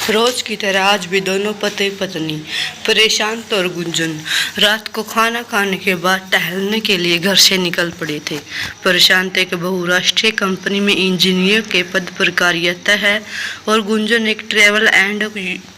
रोज की तरह आज भी दोनों पति पत्नी प्रशांत और गुंजन रात को खाना खाने के बाद टहलने के लिए घर से निकल पड़े थे। प्रशांत एक बहुराष्ट्रीय कंपनी में इंजीनियर के पद पर कार्यरत है और गुंजन एक ट्रैवल एंड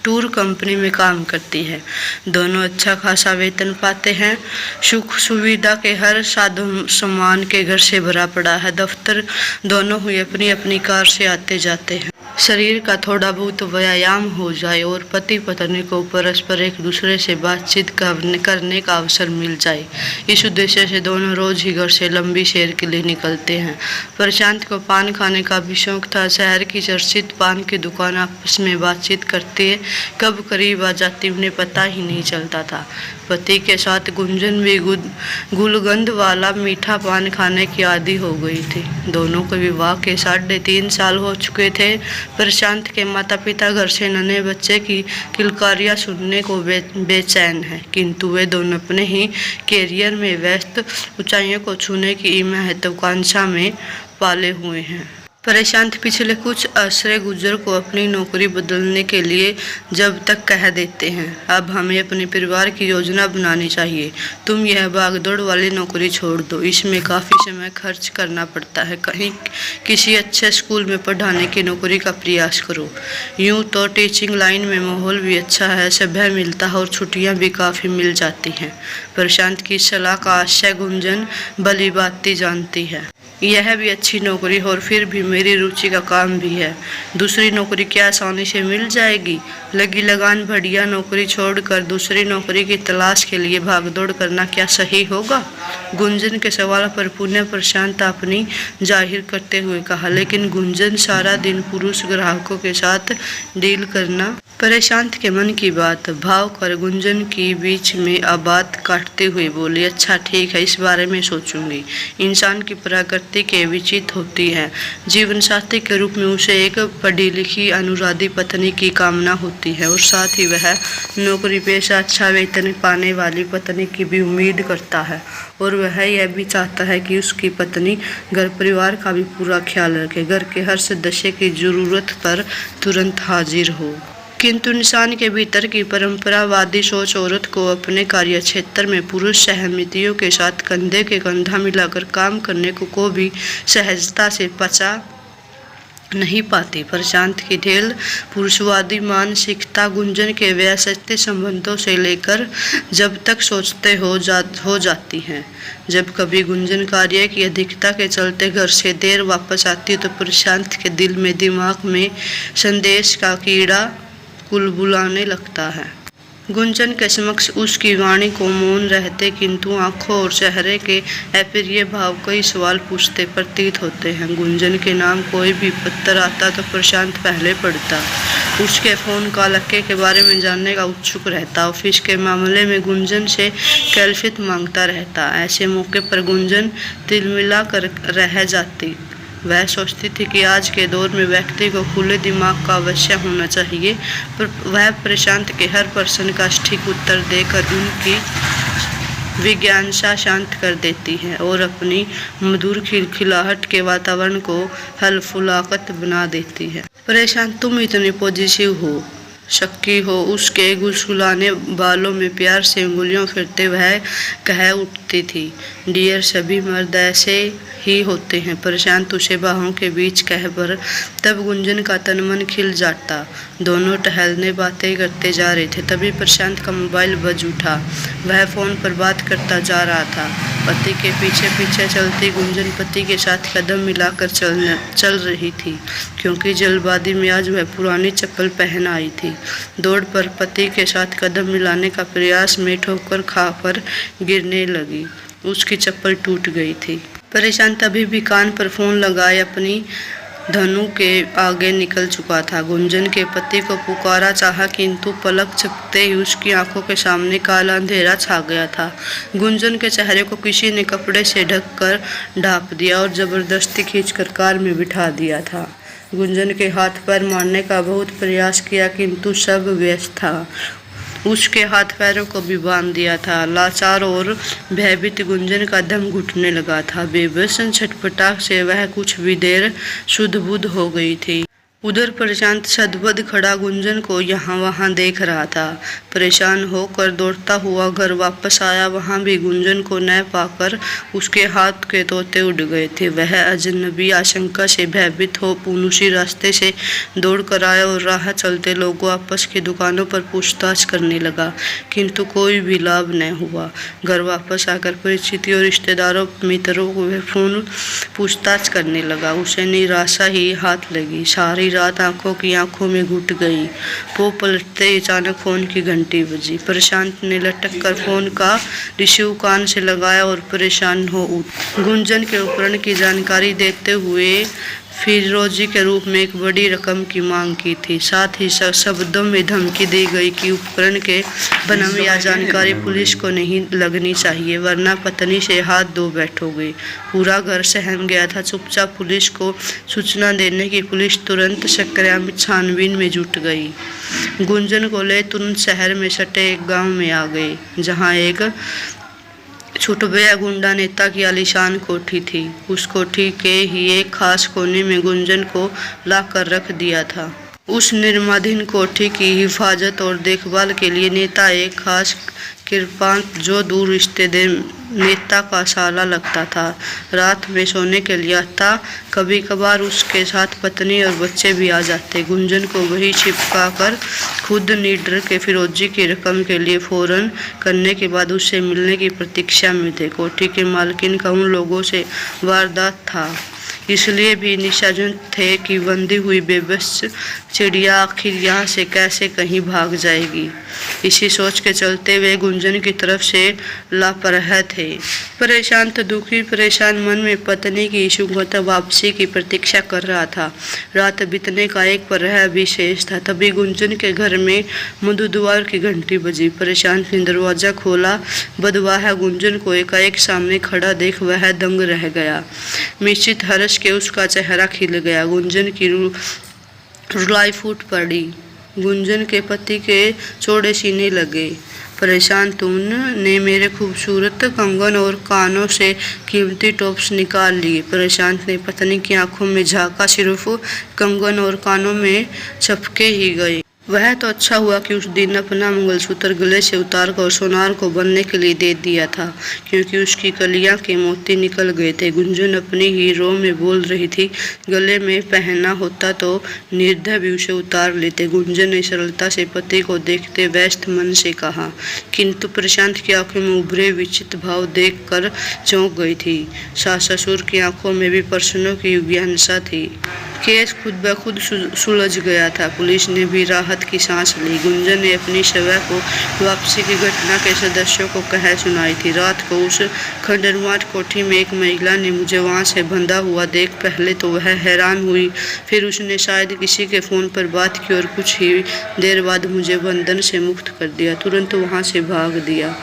टूर कंपनी में काम करती है। दोनों अच्छा खासा वेतन पाते हैं। सुख सुविधा के हर साधन सामान के घर से भरा पड़ा है। दफ्तर दोनों ही अपनी अपनी कार से आते जाते हैं। शरीर का थोड़ा बहुत व्यायाम हो जाए और पति पत्नी को परस्पर एक दूसरे से बातचीत करने का अवसर मिल जाए, इस उद्देश्य से दोनों रोज ही घर से लंबी सैर के लिए निकलते हैं। प्रशांत को पान खाने का भी शौक था। शहर की चर्चित पान की दुकान आपस में बातचीत करते कब करीब आ जाती उन्हें पता ही नहीं चलता था। पति के साथ गुंजन भी गुलगंध वाला मीठा पान खाने की आदी हो गई थी। दोनों के विवाह के 3.5 साल हो चुके थे। प्रशांत के माता पिता घर से नन्हे बच्चे की किलकारियां सुनने को बेचैन हैं, किंतु वे दोनों अपने ही कैरियर में व्यस्त ऊंचाइयों को छूने की महत्वाकांक्षा में पाले हुए हैं। प्रशांत पिछले कुछ अरसे गुजर को अपनी नौकरी बदलने के लिए जब तक कह देते हैं, अब हमें अपने परिवार की योजना बनानी चाहिए। तुम यह भागदौड़ वाली नौकरी छोड़ दो, इसमें काफ़ी समय खर्च करना पड़ता है। कहीं किसी अच्छे स्कूल में पढ़ाने की नौकरी का प्रयास करो। यूँ तो टीचिंग लाइन में माहौल भी अच्छा है, समय मिलता है और छुट्टियाँ भी काफ़ी मिल जाती हैं। प्रशांत की सलाह का आशय गुंजन भली भांति जानती है। यह भी अच्छी नौकरी और फिर भी मेरी रुचि का काम भी है। दूसरी नौकरी क्या आसानी से मिल जाएगी? लगी लगान बढ़िया नौकरी छोड़कर दूसरी नौकरी की तलाश के लिए भागदौड़ करना क्या सही होगा? गुंजन के सवाल पर पुनः प्रशांत अपनी जाहिर करते हुए कहा, लेकिन गुंजन सारा दिन पुरुष ग्राहकों के साथ डील करना। प्रशांत के मन की बात भाव कर गुंजन की बीच में बात काटते हुए बोली, अच्छा ठीक है, इस बारे में सोचूंगी। इंसान की प्रकृति के विचित्र होती है। जीवन साथी के रूप में उसे एक पढ़ी लिखी अनुरागी पत्नी की कामना होती है और साथ ही वह नौकरी पेशा अच्छा वेतन पाने वाली पत्नी की भी उम्मीद करता है और वह यह भी चाहता है कि उसकी पत्नी घर परिवार का भी पूरा ख्याल रखे, घर के हर सदस्य की जरूरत पर तुरंत हाजिर हो। किंतु इंसान के भीतर की परंपरावादी सोच औरत को अपने कार्य क्षेत्र में पुरुष सहमतियों के साथ कंधे के कंधा मिलाकर काम करने को भी सहजता से पचा नहीं पाती। प्रशांत की ढेल पुरुषवादी मानसिकता गुंजन के व्यस्त संबंधों से लेकर जब तक सोचते हो जाती हैं। जब कभी गुंजन कार्य की अधिकता के चलते घर से देर वापस आती है तो प्रशांत के दिल में दिमाग में संदेश का कीड़ा कुलबुलाने लगता है। गुंजन के समक्ष उसकी वाणी को मौन रहते, किंतु आंखों और चेहरे के अप्रिय भाव कई सवाल पूछते प्रतीत होते हैं। गुंजन के नाम कोई भी पत्र आता तो प्रशांत पहले पढ़ता, उसके फ़ोन कॉल के बारे में जानने का उत्सुक रहता। ऑफिस के मामले में गुंजन से कैफियत मांगता रहता। ऐसे मौके पर गुंजन तिलमिला कर रह जाती। वह सोचती थी कि आज के दौर में व्यक्ति को खुले दिमाग का अवश्य होना चाहिए, पर वह प्रशांत के हर प्रश्न का ठीक उत्तर देकर उनकी जिज्ञासा शांत कर देती है और अपनी मधुर खिलखिलाहट के वातावरण को हल्फुलाकत बना देती है। प्रशांत, तुम इतने पॉजिटिव हो, शक्की हो। उसके गुलगुलाने बालों में प्यार से उंगलियों फिरते वह कह उठती थी, डियर, सभी मर्द ऐसे ही होते हैं। प्रशांत उसे बाहों के बीच कह पर तब गुंजन का तन मन खिल जाता। दोनों टहलने बातें करते जा रहे थे, तभी प्रशांत का मोबाइल बज उठा। वह फ़ोन पर बात करता जा रहा था। पति के पीछे पीछे चलती गुंजन पति के साथ कदम मिलाकर चल रही थी, क्योंकि जल्दबाजी में आज वह पुरानी चप्पल पहन आई थी। दौड़ पर पति के साथ कदम मिलाने का प्रयास में ठोकर खाकर गिरने लगी। उसकी चप्पल टूट गई थी। प्रशांत अभी भी कान पर फोन लगाए अपनी धनु के आगे निकल चुका था। गुंजन के पति को पुकारा चाहा, किंतु पलक झपकते ही उसकी आंखों के सामने काला अंधेरा छा गया था। गुंजन के चेहरे को किसी ने कपड़े से ढककर ढांप दिया और जबरदस्ती खींचकर कार में बिठा दिया था। गुंजन के हाथ पैर मारने का बहुत प्रयास किया, किंतु सब व्यस्त था। उसके हाथ पैरों को भी बांध दिया था। लाचार और भयभीत गुंजन का दम घुटने लगा था। बेबस छटपटाहट से वह कुछ भी देर सुध बुध हो गई थी। उधर प्रशांत सदबद खड़ा गुंजन को यहाँ वहाँ देख रहा था। परेशान होकर दौड़ता हुआ घर वापस आया। वहाँ भी गुंजन को न पाकर उसके हाथ के तोते उड़ गए थे। वह अजनबी आशंका से भयभीत हो उसी रास्ते से दौड़ कर आया और राह चलते लोगों आपस की दुकानों पर पूछताछ करने लगा, किंतु कोई भी लाभ न हुआ। घर वापस आकर परिचित और रिश्तेदारों मित्रों को वह फोन पूछताछ करने लगा। उसे निराशा ही हाथ लगी। सारी रात आंखों में घुट गई। वो पलटते अचानक फोन की घंटी बजी। प्रशांत ने लटक कर फोन का रिसीव कान से लगाया और परेशान हो उठा। गुंजन के उपकरण की जानकारी देते हुए फिरौजी के रूप में एक बड़ी रकम की मांग की थी। साथ ही शब्दों में धमकी दी गई कि उपकरण के बनाम यह जानकारी पुलिस को नहीं लगनी चाहिए, वरना पत्नी से हाथ धो बैठोगे। पूरा घर सहम गया था। चुपचाप पुलिस को सूचना देने की पुलिस तुरंत सक्रिय छानबीन में जुट गई। गुंजन को ले तुरंत शहर में सटे एक गाँव में आ गए, जहाँ एक छुटभैया गुंडा नेता की आलीशान कोठी थी। उस कोठी के ही एक खास कोने में गुंजन को लाकर रख दिया था। उस निर्माधीन कोठी की हिफाजत और देखभाल के लिए नेता एक खास कृपांत जो दूर रिश्तेदार नेता का साला लगता था, रात में सोने के लिए आता। कभी कभार उसके साथ पत्नी और बच्चे भी आ जाते। गुंजन को वही छिपका कर खुद निडर के फिरौजी की रकम के लिए फौरन करने के बाद उससे मिलने की प्रतीक्षा में थे। कोठी के मालकिन का उन लोगों से वारदात था, इसलिए भी निशाचर थे कि बंधी हुई बेबस चिड़िया आखिर यहाँ से कैसे कहीं भाग जाएगी। इसी सोच के चलते वे गुंजन की तरफ से लापरवाह थे। परेशान दुखी परेशान मन में पत्नी की सुगत वापसी की प्रतीक्षा कर रहा था। रात बीतने का एक प्रहर भी शेष था। तभी गुंजन के घर में मधुद्वार की घंटी बजी। प्रशांत ने दरवाजा खोला। बदवाह गुंजन को एकाएक सामने खड़ा देख वह दंग रह गया। मिश्रित हर्ष के उसका चेहरा खिल गया। गुंजन की रुलाई फूट पड़ी। गुंजन के पति के चौड़े सीने लगे। परेशान तुमने मेरे खूबसूरत कंगन और कानों से कीमती टॉप्स निकाल लिए। प्रशांत ने पत्नी की आंखों में झांका। सिर्फ कंगन और कानों में चपके ही गए। वह तो अच्छा हुआ कि उस दिन अपना मंगलसूत्र गले से उतार कर सोनार को बनने के लिए दे दिया था, क्योंकि उसकी कलियां के मोती निकल गए थे। गुंजन अपनी ही रो में बोल रही थी, गले में पहना होता तो निर्दय भी उसे उतार लेते। गुंजन ने सरलता से पति को देखते व्यस्त मन से कहा, किंतु प्रशांत की आंखों में उभरे विचित्र भाव देख कर चौंक गई थी। सास ससुर की आंखों में भी प्रश्नों की जिज्ञासा थी। केस खुद ब खुद सुलझ गया था। पुलिस ने भी राहत की सांस ली। गुंजन ने अपनी शव को वापसी की घटना के सदस्यों को कह सुनाई थी। रात को उस खंडरमाट कोठी में एक महिला ने मुझे वहां से बंधा हुआ देख पहले तो वह हैरान हुई, फिर उसने शायद किसी के फ़ोन पर बात की और कुछ ही देर बाद मुझे बंधन से मुक्त कर दिया। तुरंत वहाँ से भाग दिया।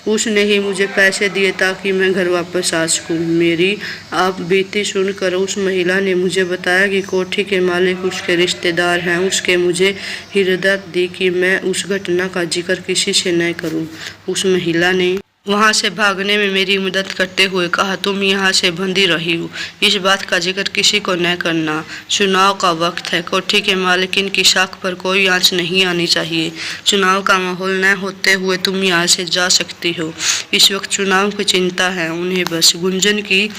उसने ही मुझे पैसे दिए ताकि मैं घर वापस आ सकूँ। मेरी आप बीती सुनकर उस महिला ने मुझे बताया कि कोठी के मालिक उसके रिश्तेदार हैं। उसके मुझे हिदायत दी कि मैं उस घटना का जिक्र किसी से न करूं। उस महिला ने वहां से भागने में मेरी मदद करते हुए कहा, तुम यहाँ से बंधी रही हो, इस बात का जिक्र किसी को न करना। चुनाव का वक्त है। कोठी के मालिकिन की साख पर कोई आंच नहीं आनी चाहिए। चुनाव का माहौल न होते हुए तुम यहाँ से जा सकती हो। इस वक्त चुनाव की चिंता है उन्हें बस। गुंजन की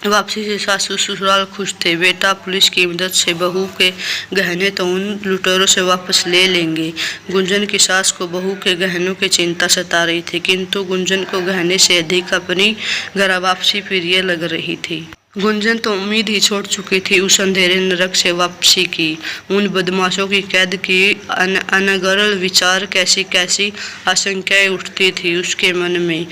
वापसी से सासू ससुराल खुश थे। बेटा पुलिस की मदद से बहू के गहने तो उन लुटेरों से वापस ले लेंगे। गुंजन की सास को बहू के गहनों की चिंता सता रही थी, किंतु गुंजन को गहने से अधिक अपनी घर वापसी प्रिय लग रही थी। गुंजन तो उम्मीद ही छोड़ चुकी थी उस अंधेरे नरक से वापसी की। उन बदमाशों की कैद की अनगढ़ विचार कैसी कैसी आशंकाएं उठती थी उसके मन में।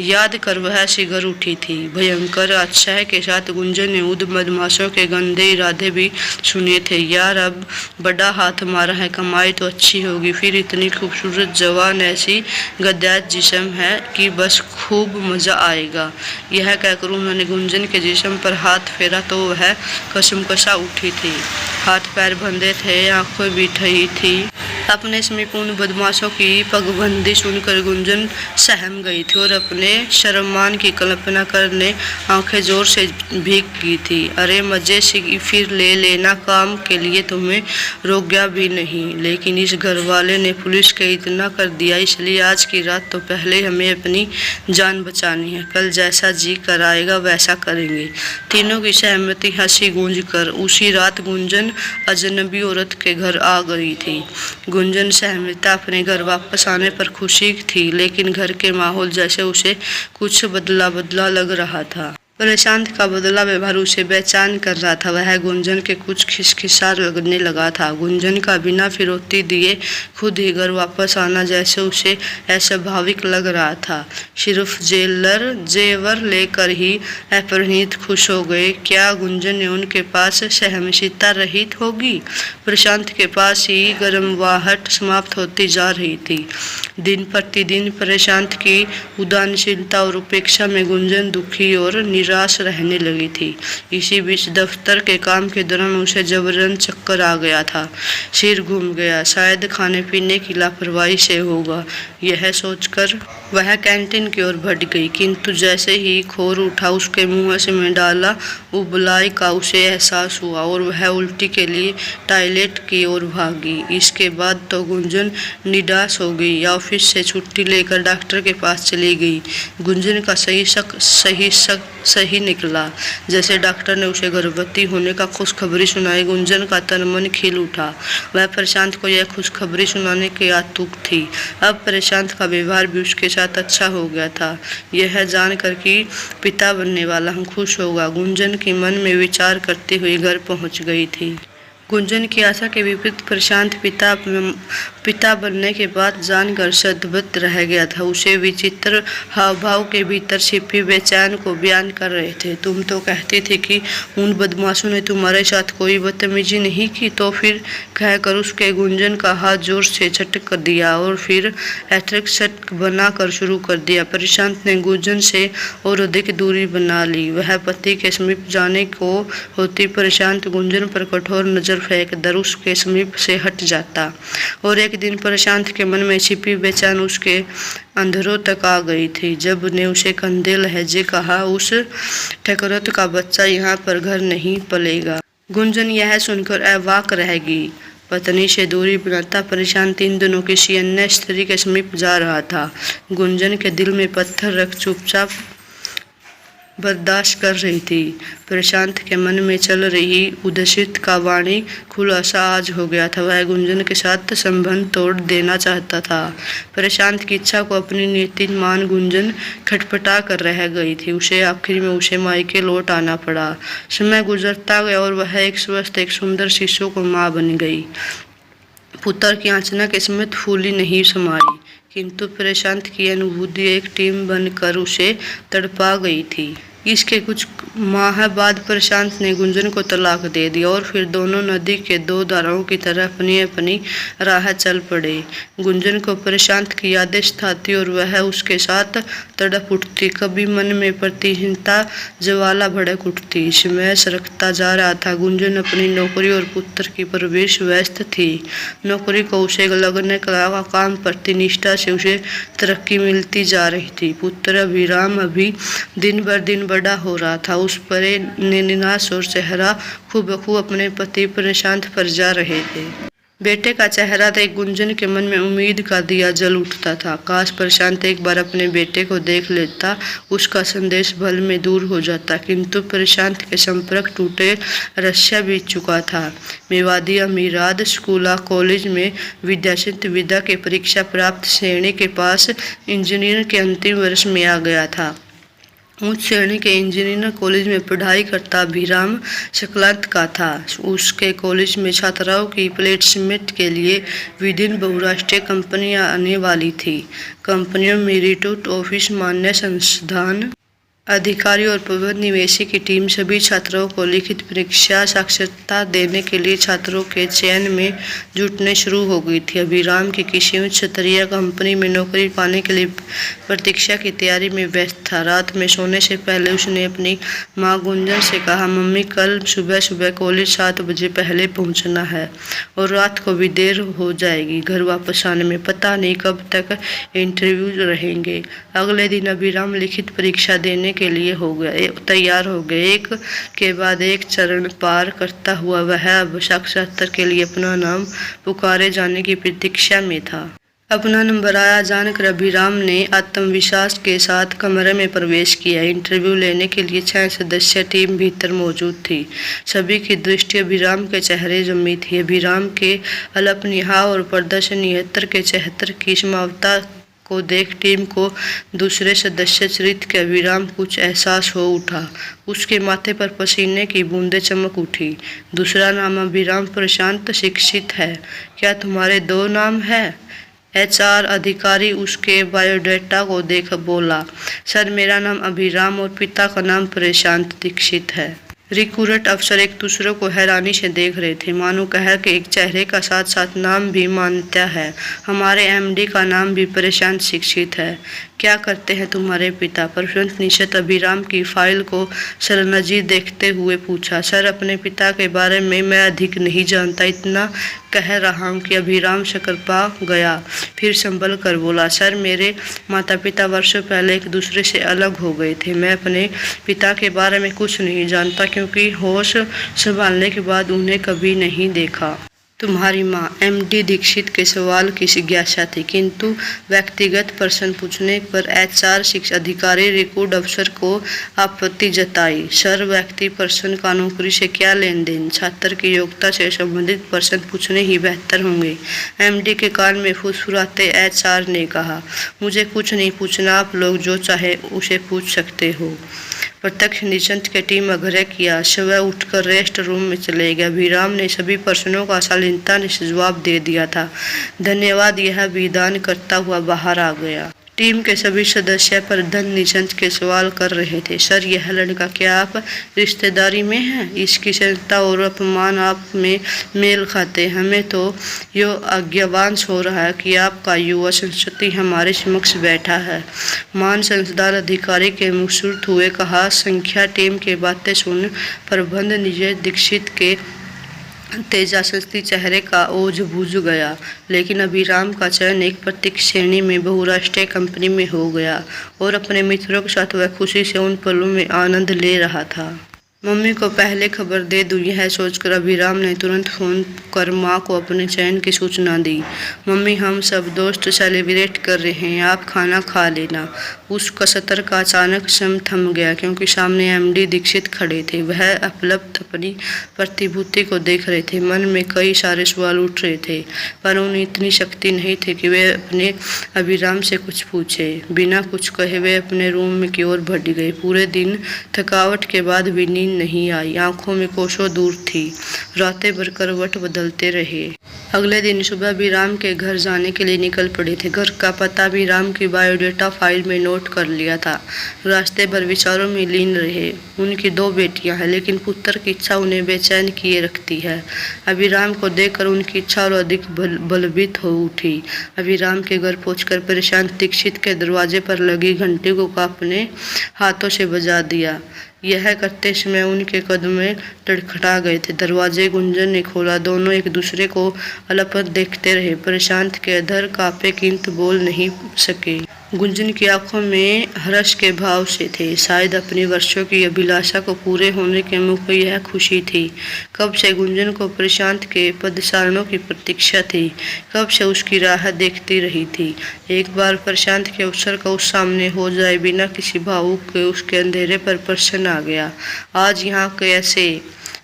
याद कर वह सिगर उठी थी। भयंकर उत्साह के साथ गुंजन ने उन बदमाशों के गंदे इरादे भी सुने थे। यार अब बड़ा हाथ मारा है, कमाई तो अच्छी होगी, फिर इतनी खूबसूरत जवान, ऐसी गद्दार जिस्म है कि बस खूब मज़ा आएगा। यह कहकर उन्होंने गुंजन के जिस्म पर हाथ फेरा तो वह कसमकसा उठी थी। हाथ पैर बंधे थे, आंखें भी ठही थी। अपने समीप उन बदमाशों की पगबंदी सुनकर गुंजन सहम गई थी और अपने शर्मान की कल्पना करने आंखें जोर से भीग गई थी। अरे मजे से फिर ले लेना, काम के लिए तुम्हें रोका भी नहीं, लेकिन इस घर वाले ने पुलिस के इतना कर दिया, इसलिए आज की रात तो पहले हमें अपनी जान बचानी है, कल जैसा जी कराएगा वैसा करेंगे। तीनों की सहमति हंसी गूंज कर उसी रात गुंजन अजनबी औरत के घर आ गई थी। गुंजन सहमता अपने घर वापस आने पर खुशी थी, लेकिन घर के माहौल जैसे उसे कुछ बदला बदला लग रहा था। प्रशांत का बदला व्यवहार उसे बेचैन कर रहा था। वह गुंजन के कुछ खिसखिसा लगने लगा था। गुंजन का बिना फिरौती दिए खुद ही घर वापस आना जैसे उसे अस्वाभाविक लग रहा था। सिर्फ जेवर लेकर ही अपरिणीत खुश हो गए। क्या गुंजन ने उनके पास सहमसिता रहित होगी? प्रशांत के पास ही गर्माहट समाप्त होती जा रही थी। दिन प्रतिदिन प्रशांत की उदासीनता और उपेक्षा में गुंजन दुखी और निराश रहने लगी थी। इसी बीच दफ्तर के काम के दौरान उसे जबरन चक्कर आ गया था। सिर घूम गया, शायद खाने पीने की लापरवाही से होगा। यह सोचकर वह कैंटीन की ओर बढ़ गई, किंतु जैसे ही खोर उठा उसके मुंह से में डाला उबलाई का उसे एहसास हुआ और वह उल्टी के लिए टॉयलेट की ओर भागी। इसके बाद तो गुंजन निराश हो गई। ऑफिस से छुट्टी लेकर डॉक्टर के पास चली गई। गुंजन का सही निकला। जैसे डॉक्टर ने उसे गर्भवती होने का खुशखबरी सुनाई, गुंजन का तन मन खिल उठा। वह प्रशांत को यह खुशखबरी सुनाने की आतुक थी। अब प्रशांत का व्यवहार भी उसके साथ अच्छा हो गया था। यह जानकर कि पिता बनने वाला हम खुश होगा, गुंजन की मन में विचार करते हुए घर पहुंच गई थी। गुंजन की आशा के विपरीत प्रशांत पिता बनने के बाद जानकर सदबद रह गया था। उसे विचित्र हावभाव के भीतर छिपी बेचैन को बयान कर रहे थे। तुम तो कहती थी कि उन बदमाशों ने तुम्हारे साथ कोई बदतमीजी नहीं की, तो फिर कहकर उसके गुंजन का हाथ जोर से झटक दिया और फिर एट्रैक्ट बना कर शुरू कर दिया। प्रशांत ने गुंजन से और अधिक दूरी बना ली। वह पति के समीप जाने को होती प्रशांत गुंजन पर कठोर नजर फेंक कर उसके समीप से हट जाता। और एक दिन प्रशांत के मन में छिपी बेचैन उसके अंधेरों तक आ गई थी, जब ने उसे कंधे लहजे कहा, उस ठकरत का बच्चा यहाँ पर घर नहीं पलेगा। गुंजन यह सुनकर अवाक रह गई। पत्नी से दूरी बनाता प्रशांत इन दिनों किसी अन्य स्त्री के समीप जा रहा था। गुंजन के दिल में पत्थर रख चुपचाप बर्दाश्त कर रही थी। प्रशांत के मन में चल रही उद्देशित का वाणी खुलासा आज हो गया था। वह गुंजन के साथ संबंध तोड़ देना चाहता था। प्रशांत की इच्छा को अपनी नीति मान गुंजन खटपटा कर रह गई थी। उसे आखिर में उसे मायके लौट आना पड़ा। समय गुजरता गया और वह एक स्वस्थ एक सुंदर शिशु को माँ बन गई। पुत्र की आंचना के समेत फूली नहीं समाई, किंतु प्रशांत की अनुभूति एक टीम बनकर उसे तड़पा गई थी। इसके कुछ माह बाद प्रशांत ने गुंजन को तलाक दे दिया और फिर दोनों नदी के दो धाराओं की तरह अपनी अपनी राह चल पड़े। गुंजन को प्रशांत की यादें सताती और वह उसके साथ तड़प उठती। कभी मन में प्रतिहीनता ज्वाला भड़क उठती। समय सरकता जा रहा था। गुंजन अपनी नौकरी और पुत्र की परवरिश व्यस्त थी। नौकरी को उसे लगने का काम प्रति निष्ठा से उसे तरक्की मिलती जा रही थी। पुत्र अभिराम अभी दिन बर दिन बड़ा हो रहा था। उस पर निराश और चेहरा खूबखू अपने पति प्रशांत पर जा रहे थे। बेटे का चेहरा देख गुंजन के मन में उम्मीद का दिया जल उठता था। काश प्रशांत एक बार अपने बेटे को देख लेता, उसका संदेश भल में दूर हो जाता। किंतु प्रशांत के संपर्क टूटे रस्सा बीत चुका था। मेवाड़ी अमीराद स्कूल कॉलेज में विदा के परीक्षा प्राप्त श्रेणी के पास इंजीनियर के अंतिम वर्ष में आ गया था। उच्च श्रेणी के इंजीनियर कॉलेज में पढ़ाई करता अभिराम सकलांत का था। उसके कॉलेज में छात्राओं की प्लेसमेंट के लिए विभिन्न बहुराष्ट्रीय कंपनियां आने वाली थी। कंपनियों में रिक्रूट ऑफिस, मान्य संस्थान अधिकारी और प्रबंध निवेशी की टीम सभी छात्रों को लिखित परीक्षा साक्षरता देने के लिए छात्रों के चयन में जुटने शुरू हो गई थी। अभिराम की किसी उच्च स्तरीय कंपनी में नौकरी पाने के लिए प्रतीक्षा की तैयारी में व्यस्त था। रात में सोने से पहले उसने अपनी माँ गुंजन से कहा, मम्मी कल सुबह सुबह कॉलेज 7 बजे पहले पहुँचना है और रात को भी देर हो जाएगी घर वापस आने में। पता नहीं कब तक इंटरव्यू रहेंगे। अगले दिन अभिराम लिखित परीक्षा देने के लिए तैयार हो गए। एक के बाद एक चरण पार करता हुआ वह अब साक्षात्कार के लिए अपना नाम पुकारे जाने की प्रतीक्षा में था। अपना नंबर आया जानकर अभिराम ने आत्मविश्वास के साथ कमरे में प्रवेश किया। इंटरव्यू लेने के लिए 6 सदस्यीय टीम भीतर मौजूद थी। सभी की दृष्टि अभिराम के चेहरे जमी थी। अभिराम के अल्पनिहार और प्रदर्शन 73 के 76 की समावता को देख टीम को दूसरे सदस्य चरित के अभिराम कुछ एहसास हो उठा। उसके माथे पर पसीने की बूंदें चमक उठी। दूसरा नाम अभिराम प्रशांत शिक्षित है। क्या तुम्हारे 2 नाम है? HR अधिकारी उसके बायोडाटा को देख बोला, सर मेरा नाम अभिराम और पिता का नाम प्रशांत दीक्षित है। रिक्रूट अफसर एक दूसरे को हैरानी से देख रहे थे, मानो कह के एक चेहरे का साथ साथ नाम भी मान्यता है। हमारे MD का नाम भी प्रशांत शिक्षित है। क्या करते हैं तुम्हारे पिता? प्रशांत निश्चित अभिराम की फाइल को सरनजीर देखते हुए पूछा। सर अपने पिता के बारे में मैं अधिक नहीं जानता, इतना कह रहा हूँ कि अभिराम शक्करपा गया, फिर संभल कर बोला, सर मेरे माता पिता वर्षों पहले एक दूसरे से अलग हो गए थे। मैं अपने पिता के बारे में कुछ नहीं जानता क्योंकि होश संभालने के बाद उन्हें कभी नहीं देखा। तुम्हारी माँ? MD दीक्षित के सवाल की जिज्ञासा थी, किंतु व्यक्तिगत प्रश्न पूछने पर HR शिक्षा अधिकारी रिक्रूट अफसर को आपत्ति जताई। सर व्यक्ति प्रश्न का नौकरी से क्या लेन देन? छात्र की योग्यता से संबंधित प्रश्न पूछने ही बेहतर होंगे। MD के कान में फुसफुसाते HR ने कहा, मुझे कुछ नहीं पूछना, आप लोग जो चाहे उसे पूछ सकते हो। प्रत्यक्ष निश्चिंत की टीम आग्रह किया। सुबह उठकर रेस्ट रूम में चले गए। अभिराम ने सभी प्रश्नों का शालीनता से जवाब दे दिया था। धन्यवाद, यह विधान करता हुआ बाहर आ गया। टीम के सभी सदस्य प्रबंध निश्चिंत के सवाल कर रहे थे। सर यह लड़का क्या आप रिश्तेदारी में है? इसकी संस्था और अपमान आप में मेल खाते। हमें तो यो अज्ञावांश हो रहा है कि आपका युवा संस्कृति हमारे समक्ष बैठा है। मान संसदार अधिकारी के मुस्कुराते हुए कहा। संख्या टीम के बातें सुन प्रबंध निश्चिंत दीक्षित के तेजस्वी चेहरे का ओझ बुझ गया, लेकिन अभिराम का चयन एक प्रत्येक श्रेणी में बहुराष्ट्रीय कंपनी में हो गया और अपने मित्रों के साथ वह खुशी से उन पलों में आनंद ले रहा था। मम्मी को पहले खबर दे दूं, यह सोचकर अभिराम ने तुरंत फोन कर माँ को अपने चयन की सूचना दी। मम्मी हम सब दोस्त सेलिब्रेट कर रहे हैं, आप खाना खा लेना। उसका सतर का अचानक सम थम गया क्योंकि सामने MD दीक्षित खड़े थे। वह अपलब्ध अपनी प्रतिभूति को देख रहे थे। मन में कई सारे सवाल उठ रहे थे, पर उन्हें इतनी शक्ति नहीं थी कि वे अपने अभिराम से कुछ पूछे। बिना कुछ कहे वे अपने रूम की ओर बढ़ गए। पूरे दिन थकावट के बाद भी नींद नहीं आई, आंखों में कोसों दूर थी। रातें भर करवट बदलते रहे। अगले दिन सुबह अभिराम के घर जाने के लिए निकल पड़े थे। घर का पता अभिराम की बायोडाटा फाइल में नोट कर लिया था। रास्ते भर विचारों में लीन रहे। उनकी 2 बेटियां हैं, लेकिन पुत्र की इच्छा उन्हें बेचैन किए रखती है। अभिराम को देखकर उनकी इच्छा और अधिक बलवृत हो उठी। अभिराम के घर पहुंचकर प्रशांत दीक्षित के दरवाजे पर लगी घंटी को अपने हाथों से बजा दिया। यह करते समय उनके कदम लड़खड़ा गए थे। दरवाजे गुंजन ने खोला। दोनों एक दूसरे को अलपत देखते रहे। प्रशांत के अधर कांपे किंतु बोल नहीं सके। गुंजन की आंखों में हर्ष के भाव से थे। शायद अपनी वर्षों की अभिलाषा को पूरे होने के मुख में यह खुशी थी। कब से गुंजन को प्रशांत के पदचारणों की प्रतीक्षा थी, कब से उसकी राह देखती रही थी। एक बार प्रशांत के अवसर का उस सामने हो जाए, बिना किसी भावुक के उसके अंधेरे पर प्रश्न आ गया, आज यहाँ कैसे?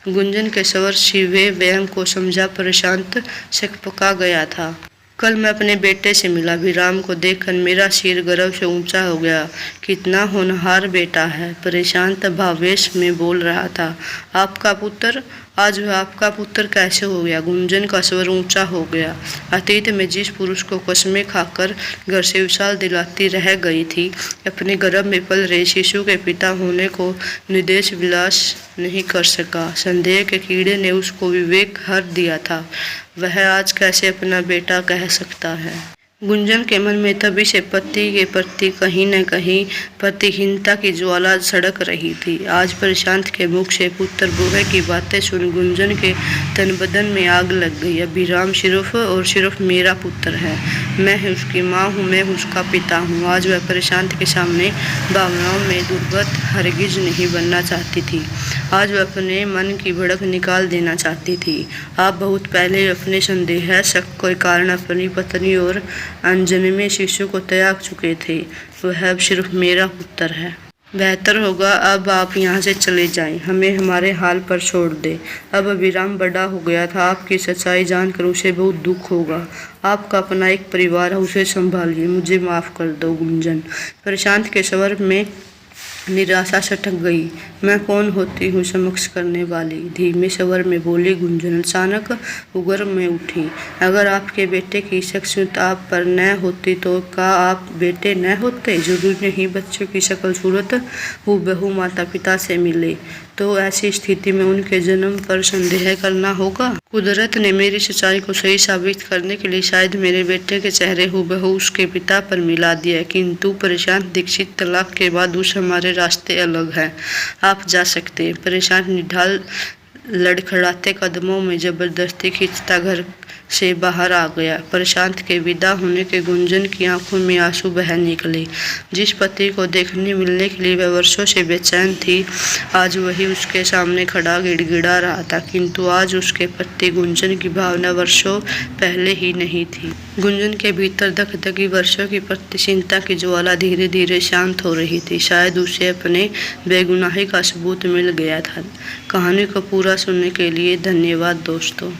गुंजन के स्वर शिवे व्यंग को समझा प्रशांत सकपका गया था। कल मैं अपने बेटे से मिला। अभिराम को देखकर मेरा सिर गर्व से ऊंचा हो गया। कितना होनहार बेटा है, प्रशांत भावेश में बोल रहा था। आपका पुत्र? आज वह आपका पुत्र कैसे हो गया? गुंजन का स्वर ऊंचा हो गया। अतीत में जिस पुरुष को कसमें खाकर घर से विशाल दिलाती रह गई थी, अपने गर्भ में पल रहे शिशु के पिता होने को निर्देश विलास नहीं कर सका। संदेह के कीड़े ने उसको विवेक हर दिया था। वह आज कैसे अपना बेटा कह सकता है? गुंजन के मन में तभी से पति के प्रति कहीं न कहीं प्रतिहीनता की ज्वाला सड़क रही थी। आज प्रशांत के मुख से पुत्र बुआ की बातें सुन गुंजन के तन बदन में आग लग गई। अभिराम सिर्फ और सिर्फ मेरा पुत्र है। मैं उसकी माँ हूँ, मैं उसका पिता हूँ। आज वह प्रशांत के सामने भावनाओं में दुर्गत हरगिज नहीं बनना चाहती थी। आज वह अपने मन की भड़क निकाल देना चाहती थी। आप बहुत पहले अपने संदेह शक के कारण अपनी पत्नी और अनजन्मे शिशु को त्याग चुके थे। वह अब सिर्फ मेरा पुत्र है। बेहतर होगा अब आप यहाँ से चले जाएं, हमें हमारे हाल पर छोड़ दें। अब अभिराम बड़ा हो गया था। आपकी सच्चाई जानकर उसे बहुत दुख होगा। आपका अपना एक परिवार है, उसे संभालिए। मुझे माफ़ कर दो गुंजन। प्रशांत के स्वर में निराशा सटक गई। मैं कौन होती हूँ समक्ष करने वाली? धीमे स्वर में बोली गुंजन। अचानक उगर में उठी। अगर आपके बेटे की शख्सियत आप पर न होती तो क्या आप बेटे न होते? जरूरी नहीं बच्चों की शक्ल सूरत हूबहू माता पिता से मिले तो ऐसी स्थिति में उनके जन्म पर संदेह करना होगा। कुदरत ने मेरी सच्चाई को सही साबित करने के लिए शायद मेरे बेटे के चेहरे हूबहू उसके पिता पर मिला दिया, किंतु प्रशांत दीक्षित तलाक के बाद उस हमारे रास्ते अलग हैं। आप जा सकते हैं। प्रशांत निढाल लड़खड़ाते कदमों में जबरदस्ती खींचता घर से बाहर आ गया। प्रशांत के विदा होने के गुंजन की आंखों में आंसू बह निकले। जिस पति को देखने मिलने के लिए वह वर्षों से बेचैन थी, आज वही उसके सामने खड़ा गिड़गिड़ा रहा था, किंतु आज उसके प्रति गुंजन की भावना वर्षों पहले ही नहीं थी। गुंजन के भीतर धकधकी वर्षों की प्रतिचिंता की ज्वाला धीरे धीरे शांत हो रही थी। शायद उसे अपने बेगुनाही का सबूत मिल गया था। कहानी को पूरा सुनने के लिए धन्यवाद दोस्तों।